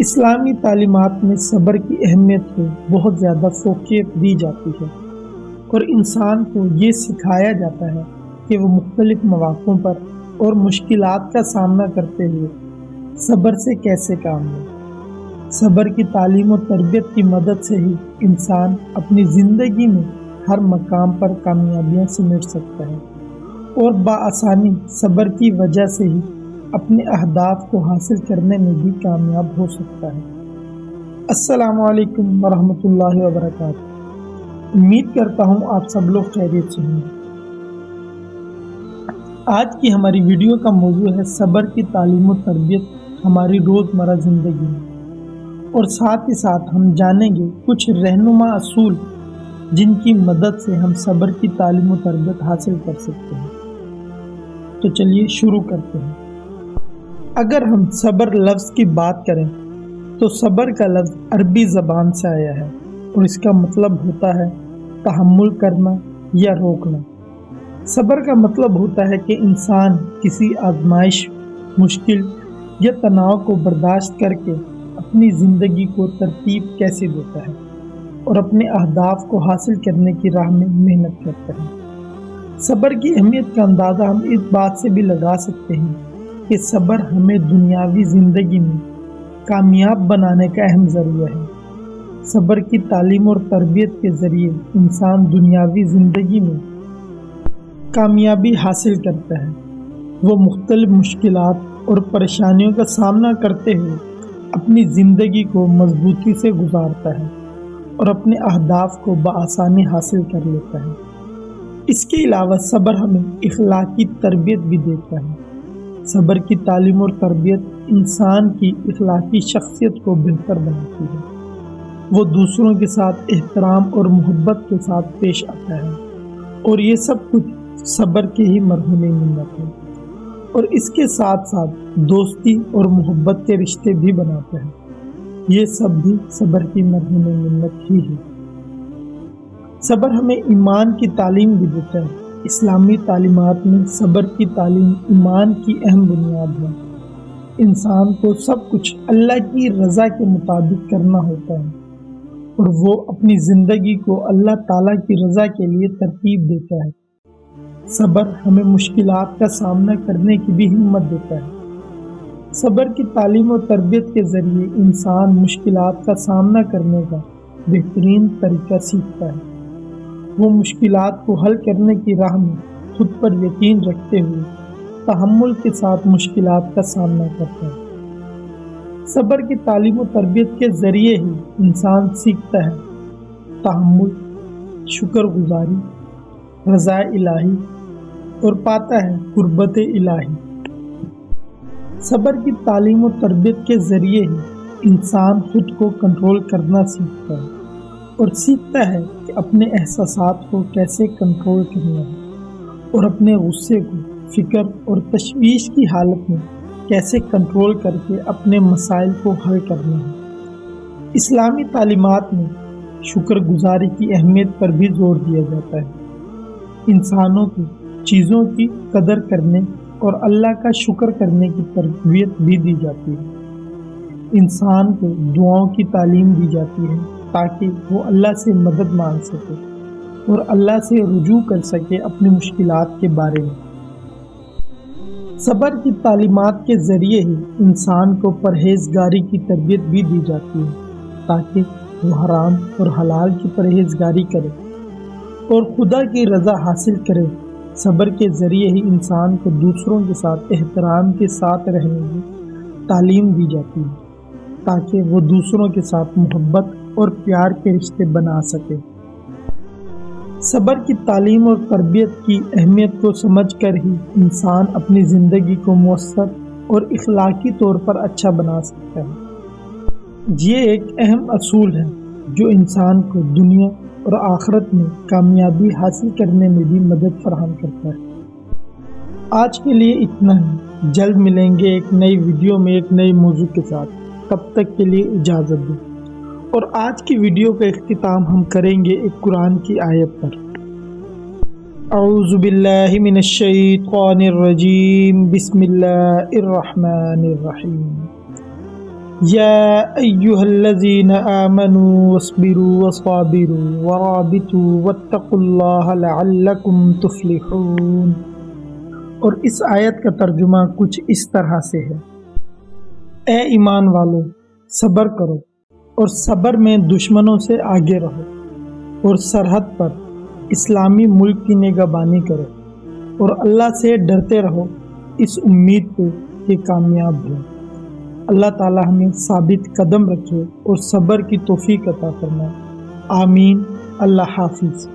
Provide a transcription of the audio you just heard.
اسلامی تعلیمات میں صبر کی اہمیت کو بہت زیادہ فوقیت دی جاتی ہے اور انسان کو یہ سکھایا جاتا ہے کہ وہ مختلف مواقعوں پر اور مشکلات کا سامنا کرتے ہوئے صبر سے کیسے کام لے۔ صبر کی تعلیم و تربیت کی مدد سے ہی انسان اپنی زندگی میں ہر مقام پر کامیابیاں سمیٹ سکتا ہے اور بآسانی صبر کی وجہ سے ہی اپنے اہداف کو حاصل کرنے میں بھی کامیاب ہو سکتا ہے۔ السلام علیکم ورحمۃ اللہ وبرکاتہ۔ امید کرتا ہوں آپ سب لوگ خیریت سے ہوں گے۔ آج کی ہماری ویڈیو کا موضوع ہے صبر کی تعلیم و تربیت ہماری روزمرہ زندگی میں، اور ساتھ ہی ساتھ ہم جانیں گے کچھ رہنما اصول جن کی مدد سے ہم صبر کی تعلیم و تربیت حاصل کر سکتے ہیں۔ تو چلیے شروع کرتے ہیں۔ اگر ہم صبر لفظ کی بات کریں تو صبر کا لفظ عربی زبان سے آیا ہے اور اس کا مطلب ہوتا ہے تحمل کرنا یا روکنا۔ صبر کا مطلب ہوتا ہے کہ انسان کسی آزمائش، مشکل یا تناؤ کو برداشت کر کے اپنی زندگی کو ترتیب کیسے دیتا ہے اور اپنے اہداف کو حاصل کرنے کی راہ میں محنت کرتا ہے۔ صبر کی اہمیت کا اندازہ ہم اس بات سے بھی لگا سکتے ہیں کہ صبر ہمیں دنیاوی زندگی میں کامیاب بنانے کا اہم ذریعہ ہے۔ صبر کی تعلیم اور تربیت کے ذریعے انسان دنیاوی زندگی میں کامیابی حاصل کرتا ہے۔ وہ مختلف مشکلات اور پریشانیوں کا سامنا کرتے ہوئے اپنی زندگی کو مضبوطی سے گزارتا ہے اور اپنے اہداف کو بآسانی حاصل کر لیتا ہے۔ اس کے علاوہ صبر ہمیں اخلاقی تربیت بھی دیتا ہے۔ صبر کی تعلیم اور تربیت انسان کی اخلاقی شخصیت کو بہتر بناتی ہے۔ وہ دوسروں کے ساتھ احترام اور محبت کے ساتھ پیش آتا ہے، اور یہ سب کچھ صبر کے ہی مرہون منت ہے، اور اس کے ساتھ ساتھ دوستی اور محبت کے رشتے بھی بناتا ہے۔ یہ سب بھی صبر کی مرہون منت ہی ہے۔ صبر ہمیں ایمان کی تعلیم بھی دیتا ہے۔ اسلامی تعلیمات میں صبر کی تعلیم ایمان کی اہم بنیاد ہے۔ انسان کو سب کچھ اللہ کی رضا کے مطابق کرنا ہوتا ہے، اور وہ اپنی زندگی کو اللہ تعالیٰ کی رضا کے لیے ترتیب دیتا ہے۔ صبر ہمیں مشکلات کا سامنا کرنے کی بھی ہمت دیتا ہے۔ صبر کی تعلیم و تربیت کے ذریعے انسان مشکلات کا سامنا کرنے کا بہترین طریقہ سیکھتا ہے۔ وہ مشکلات کو حل کرنے کی راہ میں خود پر یقین رکھتے ہوئے تحمل کے ساتھ مشکلات کا سامنا کرتا ہے۔ صبر کی تعلیم و تربیت کے ذریعے ہی انسان سیکھتا ہے تحمل، شکر گزاری، رضا الہی، اور پاتا ہے قربت الہی۔ صبر کی تعلیم و تربیت کے ذریعے ہی انسان خود کو کنٹرول کرنا سیکھتا ہے اور سیکھتا ہے کہ اپنے احساسات کو کیسے کنٹرول کرنا ہے اور اپنے غصے کو فکر اور تشویش کی حالت میں کیسے کنٹرول کر کے اپنے مسائل کو حل کرنا ہے۔ اسلامی تعلیمات میں شکر گزاری کی اہمیت پر بھی زور دیا جاتا ہے۔ انسانوں کو چیزوں کی قدر کرنے اور اللہ کا شکر کرنے کی تربیت بھی دی جاتی ہے۔ انسان کو دعاؤں کی تعلیم دی جاتی ہے تاکہ وہ اللہ سے مدد مانگ سکے اور اللہ سے رجوع کر سکے اپنی مشکلات کے بارے میں۔ صبر کی تعلیمات کے ذریعے ہی انسان کو پرہیزگاری کی تربیت بھی دی جاتی ہے تاکہ وہ حرام اور حلال کی پرہیزگاری کرے اور خدا کی رضا حاصل کرے۔ صبر کے ذریعے ہی انسان کو دوسروں کے ساتھ احترام کے ساتھ رہنے کی تعلیم دی جاتی ہے تاکہ وہ دوسروں کے ساتھ محبت اور پیار کے رشتے بنا سکے۔ صبر کی تعلیم اور تربیت کی اہمیت کو سمجھ کر ہی انسان اپنی زندگی کو مؤثر اور اخلاقی طور پر اچھا بنا سکتا ہے۔ یہ ایک اہم اصول ہے جو انسان کو دنیا اور آخرت میں کامیابی حاصل کرنے میں بھی مدد فراہم کرتا ہے۔ آج کے لیے اتنا ہی۔ جلد ملیں گے ایک نئی ویڈیو میں ایک نئے موضوع کے ساتھ۔ تب تک کے لیے اجازت دیں۔ اور آج کی ویڈیو کا اختتام ہم کریں گے ایک قرآن کی آیت پر۔ اعوذ باللہ من الشیطان الرجیم، بسم اللہ الرحمن الرحیم۔ یا ایہا الذین آمنوا واصبروا وصابروا ورابطوا واتقوا اللہ لعلکم تفلحون۔ اور اس آیت کا ترجمہ کچھ اس طرح سے ہے: اے ایمان والو، صبر کرو اور صبر میں دشمنوں سے آگے رہو، اور سرحد پر اسلامی ملک کی نگہبانی کرو، اور اللہ سے ڈرتے رہو اس امید پہ کہ کامیاب ہو۔ اللہ تعالیٰ ہمیں ثابت قدم رکھے اور صبر کی توفیق عطا فرمائے۔ آمین۔ اللہ حافظ۔